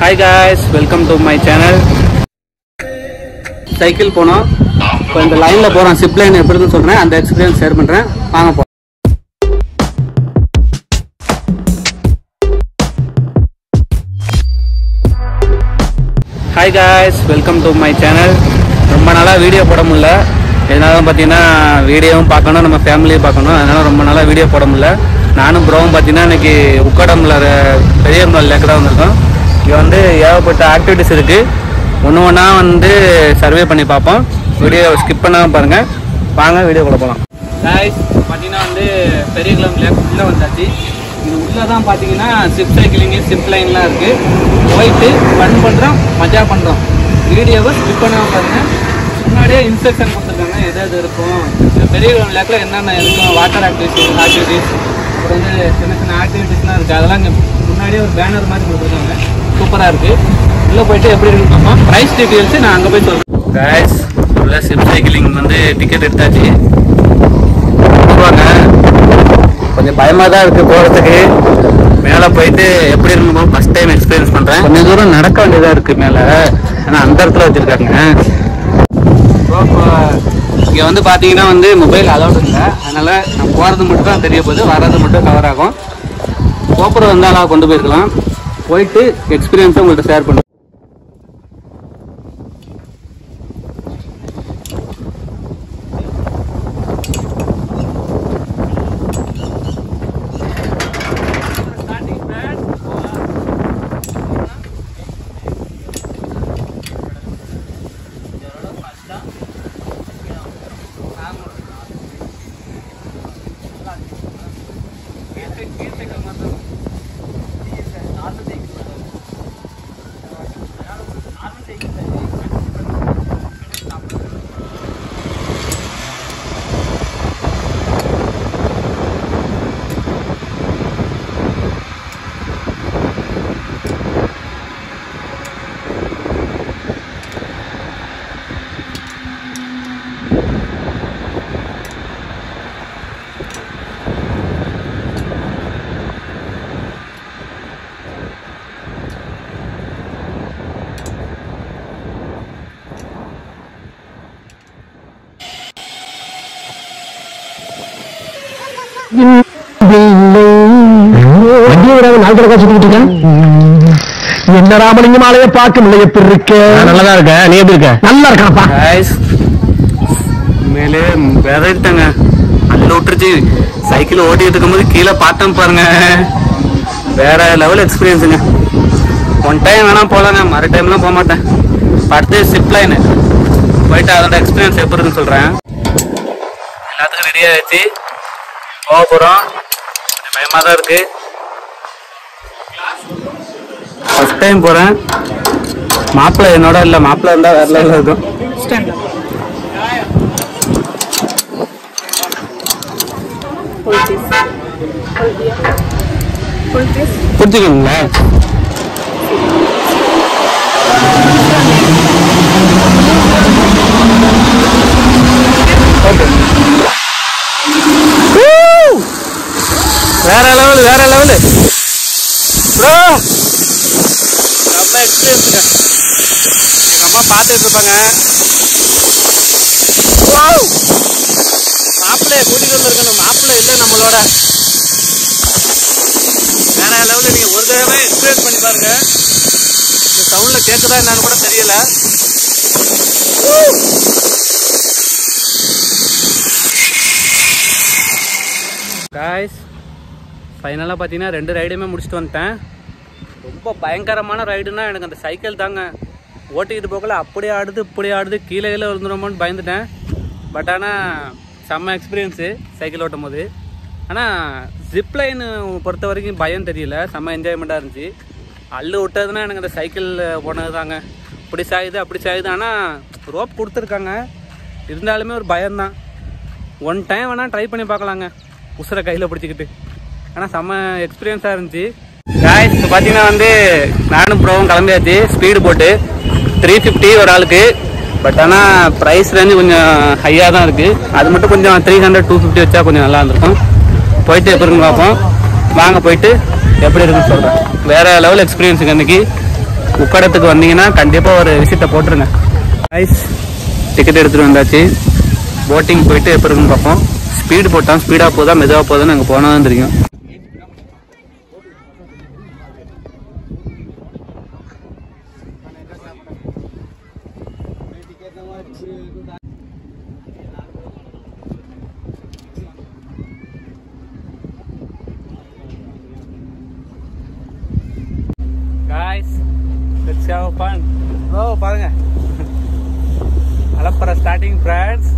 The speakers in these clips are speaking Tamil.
Hi guys, welcome to my channel. Cycle போனோம். இப்போ இந்த லைன்ல போறோம். zip line எப்படி இருக்குன்னு சொல்றேன். அந்த எக்ஸ்பீரியன்ஸ் ஷேர் பண்றேன். வாங்க போலாம். Hi guys, welcome to my channel. ரொம்ப நாளா வீடியோ போட முடியல. இதனால பாத்தீங்கன்னா வீடியோவும் பார்க்கணும், நம்ம ஃபேமிலியும் பார்க்கணும். அதனால ரொம்ப நாளா வீடியோ போட முடியல. நானும் ப்ரோவும் பாத்தீங்கன்னா இன்னைக்கு உக்கடம்ல பெரிய லேக்கடா வந்திருக்கோம். இங்கே வந்து ஏகப்பட்ட ஆக்டிவிட்டிஸ் இருக்குது. ஒன்று வந்து சர்வே பண்ணி பார்ப்போம். வீடியோ ஸ்கிப் பண்ணாமல் பாருங்கள். வாங்க வீடியோக்குள்ள போகலாம். கைஸ் பார்த்தீங்கன்னா வந்து பெரியகுளம் லேக் உள்ளே வந்தாச்சு. இது உள்ளே தான் பார்த்தீங்கன்னா ஜிப் சைக்கிளிங்கு ஜிப் லைன்லாம் இருக்குது. போயிட்டு ஃபன் பண்ணுறோம், மஜா பண்ணுறோம். வீடியோவை ஸ்கிப் பண்ணாமல் பாருங்கள். முன்னாடியே இன்ஸ்ட்ரக்ஷன் கொடுத்துருக்காங்க எது எது இருக்கும், பெரியகுளம் லேக்கில் என்னென்ன இருக்கும், வாட்டர் ஆக்டிவிட்டிஸ் அப்புறம் வந்து சின்ன சின்ன ஆக்டிவிட்டிஸ்லாம் இருக்குது. அதெல்லாம் இங்கே முன்னாடியே ஒரு பேனர் மாதிரி கொடுத்துருக்காங்க. சூப்பராக இருக்குது. உள்ளே போயிட்டு எப்படி இருக்குமா ப்ரைஸ் டீட்டெயில்ஸு நான் அங்கே போய் சொல்கிறேன். கைஸ் உள்ள ஜிப் சைக்கிளிங் வந்து டிக்கெட் எடுத்தாச்சு. கொஞ்சம் பயமாக தான் இருக்குது போகிறதுக்கு. மேலே போயிட்டு எப்படி இருக்குமோ ஃபஸ்ட் டைம் எக்ஸ்பீரியன்ஸ் பண்ணுறேன். கொஞ்சம் தூரம் நடக்க வேண்டியதாக இருக்குது மேலே. ஆனால் அந்த இடத்துல வச்சுருக்காங்க. இங்கே வந்து பார்த்தீங்கன்னா வந்து மொபைல் அலௌடு இல்லை. அதனால் நான் போகிறது மட்டும் தான் தெரிய போகுது, வர்றது மட்டும் கவர் ஆகும். கோப்புரம் வந்தால் கொண்டு போயிருக்கலாம். போயிட்டு எக்ஸ்பீரியன்ஸை உங்கள்கிட்ட ஷேர் பண்ணுறேன். என்ன ராமலிங்கம் ஆலைய பார்க்க முடியல. எப்படி இருக்க? நல்லதா இருக்க. நீ எப்படி இருக்க? நல்லா இருக்காப்பா. மேலே விதைட்டாங்க, அல்ல விட்டுருச்சு. சைக்கிள் ஓட்டிட்டு இருக்கும் போது கீழே பார்த்தேன் பாருங்க. வேற லெவல் எக்ஸ்பீரியன்ஸுங்க. ஒன் டைம் வேணா போலாங்க, மறு டைம்லாம் போக மாட்டேன். அடுத்து ஜிப் லைனு போயிட்டு அதோட எக்ஸ்பீரியன்ஸ் எப்படி இருக்குன்னு சொல்றேன். எல்லாத்துக்கும் ரெடி ஆயிடுச்சு, போக போறோம். பயமா தான் இருக்கு. ஃபர்ஸ்ட் டைம் போறேன். மாப்பிள்ளை என்னோட இல்லை, மாப்பிள்ளை இருந்தா வேற லெவலில் இருக்கும். புரிஞ்சுக்கணுங்களா? வேற லெவல், வேற லெவலு ப்ரோ. நம்ம எக்ஸ்பீரியன்ஸுங்க. எங்கள் அம்மா பார்த்துட்டு இருப்பாங்க. மாப்பிள்ளைய கூட்டிகிட்டு வந்துருக்கணும். மாப்பிள்ளை இல்லை நம்மளோட. வேற லெவலில் நீங்கள் ஒரு தடவை எக்ஸ்பீரியன்ஸ் பண்ணி பாருங்க. இந்த சவுண்டில் கேட்குதா என்னன்னு கூட தெரியல. காய்ஸ் ஃபைனலாக பார்த்தீங்கன்னா 2 ரைடுமே முடிச்சுட்டு வந்துட்டேன். ரொம்ப பயங்கரமான ரைடுனா எனக்கு அந்த சைக்கிள் தாங்க. ஓட்டிக்கிட்டு போகல அப்படியே ஆடுது இப்படி ஆடுது, கீழே விழுந்துடுமோன்னு பயந்துட்டேன். பட் ஆனால் செம்ம எக்ஸ்பீரியன்ஸு சைக்கிள் ஓட்டும் போது. ஆனால் ஜிப் லைனு பொறுத்த வரைக்கும் பயம் தெரியல, செம்ம என்ஜாய்மெண்ட்டாக இருந்துச்சு. அள்ளு விட்டதுன்னா எனக்கு அந்த சைக்கிள் போனது தாங்க. இப்படி சாயுது அப்படி சாயுது. ஆனால் ரோப் கொடுத்துருக்காங்க, இருந்தாலுமே ஒரு பயம்தான். ஒன் டைம் வேணால் ட்ரை பண்ணி பார்க்கலாங்க, உசுரை கையில் பிடிச்சிக்கிட்டு. ஆனால் செம்ம எக்ஸ்பீரியன்ஸாக இருந்துச்சு. காய்ஸ் இப்போ பார்த்தீங்கன்னா வந்து நானும் ப்ரோவும் கிளம்பியாச்சு. ஸ்பீடு போட்டு 350 ஒரு ஆளுக்கு. பட் ஆனால் ப்ரைஸ் ரேஞ்சு கொஞ்சம் ஹையாக தான் இருக்குது. அது மட்டும் கொஞ்சம் 300 250 வச்சா கொஞ்சம் நல்லா இருந்திருக்கும். போயிட்டு எப்படி இருக்குன்னு பார்ப்போம். வாங்க போயிட்டு எப்படி இருக்குன்னு சொல்கிறேன். வேறு லெவல் எக்ஸ்பீரியன்ஸுங்க அன்றைக்கி. உக்கடத்துக்கு வந்தீங்கன்னா கண்டிப்பாக ஒரு விசிட்டை போட்டுருங்க. கைஸ் டிக்கெட் எடுத்துகிட்டு வந்தாச்சு. போட்டிங் போயிட்டு எப்போ இருக்குன்னு பார்ப்போம். ஸ்பீடு போட்டான், ஸ்பீடாக போதா மெதுவாக போதான்னு அங்கே போனால் தான் தெரியும். Guys, let's have fun. Oh, பாருங்க. அலப்பற ஸ்டார்டிங் ஃப்ரெண்ட்ஸ்.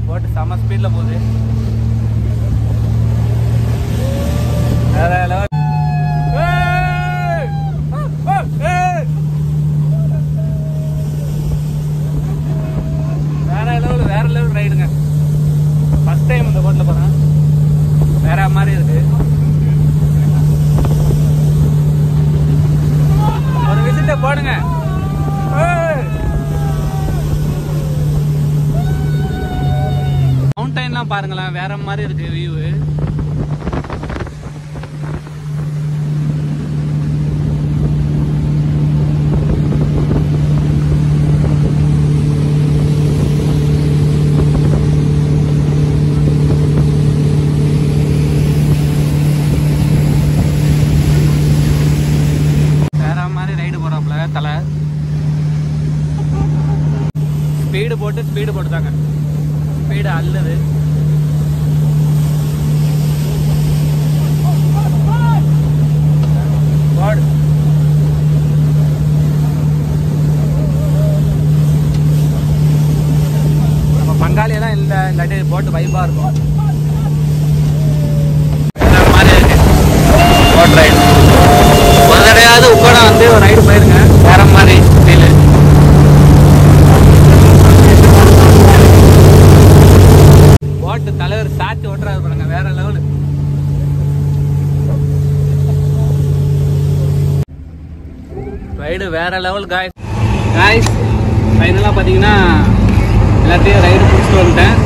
போட் செம ஸ்பீட்ல போகுது. வேற லெவல். வேற லெவல் ரைடுங்க. ஃபர்ஸ்ட் டைம் இந்த போட்ல போறேன். வேற மாதிரி இருக்கு. ஒரு விசிட்ட போடுங்க. மவுண்டைன்லாம் பாருங்களேன், வேற மாதிரி இருக்கு வியூ. தலை ஸ்பீடு போட்டு தாங்க. ஸ்பீடு அல்லது நம்ம பங்காளியெல்லாம் இல்லை, இல்லாட்டி போட்டு வைப்பா இருக்கும். மாதிரி இருக்கு போட் ரைடு. ஒரு தடையாவது உட்கார வந்து ஒரு ரைடு போயிருங்க. வேற மாதிரி ஃபீல். போட்டு தலைவர் சாத்தி ஓட்டுறாரு பாருங்க, வேற லெவலு. ரைடு வேற லெவல் காய்ஸ். ஃபைனலாக பார்த்தீங்கன்னா எல்லாத்தையும் ரைடு பிடிச்சிட்டு வந்துட்டேன்.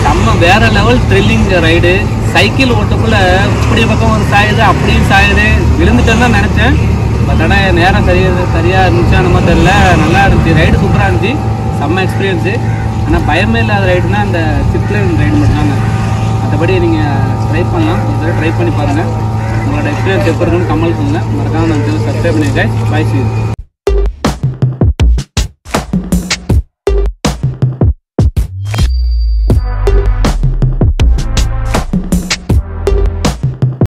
செம்ம வேற லெவல் த்ரில்லிங் ரைடு. சைக்கிள் ஓட்டக்குள்ள இப்படி பக்கம் ஒரு சாயுது, அப்படியும் சாயுது. விழுந்துட்டேன்னு தான் நினச்சேன். பட் ஆனால் நேரம் சரியாக இருந்துச்சு, அந்த மாதிரி தெரியல. நல்லா இருந்துச்சு ரைடு, சூப்பராக இருந்துச்சு. செம்ம எக்ஸ்பீரியன்ஸு. ஆனால் பயமே இல்லாத ரைடுனா அந்த சிப்லைன் ரைடு மட்டும்தாங்க. மற்றபடி நீங்கள் ட்ரை பண்ணலாம், ஒரு ட்ரை பண்ணி பாருங்கள். உங்களோட எக்ஸ்பீரியன்ஸ் எப்படி இருக்குன்னு கமெண்ட் பண்ணுங்கள். மறக்காம நம்ம சப்ஸ்கிரைப் பண்ணியிருக்கேன். பாய்.